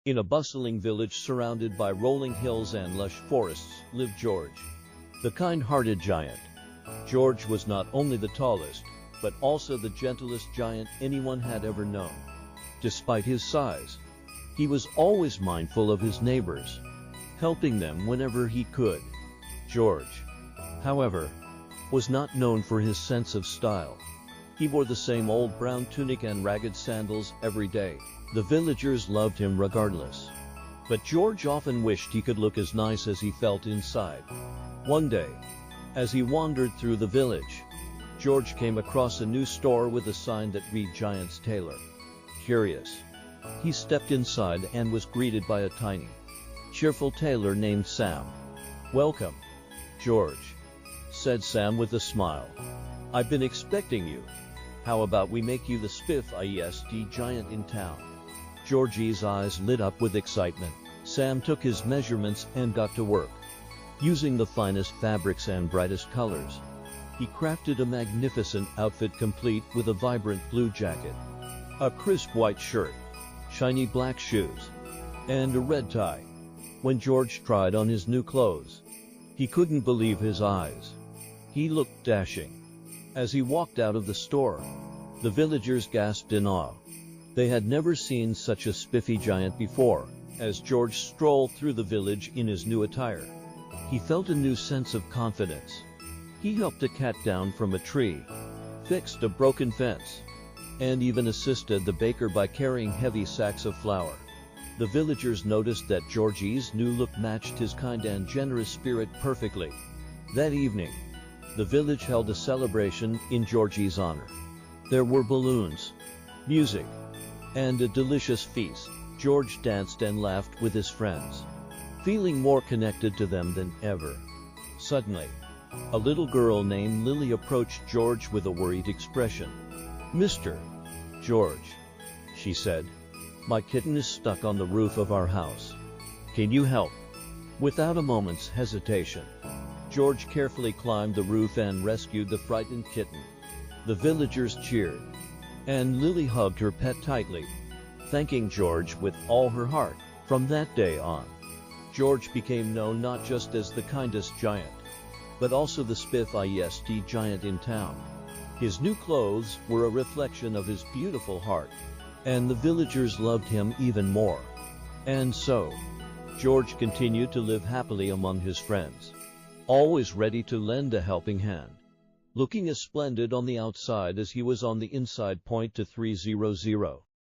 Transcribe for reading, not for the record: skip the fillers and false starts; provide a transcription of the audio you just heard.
In a bustling village surrounded by rolling hills and lush forests lived George, the kind-hearted giant. George was not only the tallest, but also the gentlest giant anyone had ever known. Despite his size, he was always mindful of his neighbors, helping them whenever he could. George, however, was not known for his sense of style. He wore the same old brown tunic and ragged sandals every day. The villagers loved him regardless. But George often wished he could look as nice as he felt inside. One day, as he wandered through the village, George came across a new store with a sign that read Giant's Tailor. Curious, he stepped inside and was greeted by a tiny, cheerful tailor named Sam. "Welcome, George," said Sam with a smile. "I've been expecting you. How about we make you the spiffest giant in town?" Georgie's eyes lit up with excitement. Sam took his measurements and got to work. Using the finest fabrics and brightest colors, he crafted a magnificent outfit complete with a vibrant blue jacket, a crisp white shirt, shiny black shoes, and a red tie. When George tried on his new clothes, he couldn't believe his eyes. He looked dashing. As he walked out of the store, the villagers gasped in awe. They had never seen such a spiffy giant before. As George strolled through the village in his new attire, he felt a new sense of confidence. He helped a cat down from a tree, fixed a broken fence, and even assisted the baker by carrying heavy sacks of flour. The villagers noticed that Georgie's new look matched his kind and generous spirit perfectly. That evening, the village held a celebration in Georgie's honor. There were balloons, music, and a delicious feast. George danced and laughed with his friends, feeling more connected to them than ever. Suddenly, a little girl named Lily approached George with a worried expression. "Mr. George," she said, "my kitten is stuck on the roof of our house. Can you help?" Without a moment's hesitation, George carefully climbed the roof and rescued the frightened kitten. The villagers cheered, and Lily hugged her pet tightly, thanking George with all her heart. From that day on, George became known not just as the kindest giant, but also the spiffest giant in town. His new clothes were a reflection of his beautiful heart, and the villagers loved him even more. And so, George continued to live happily among his friends, always ready to lend a helping hand, looking as splendid on the outside as he was on the inside. 300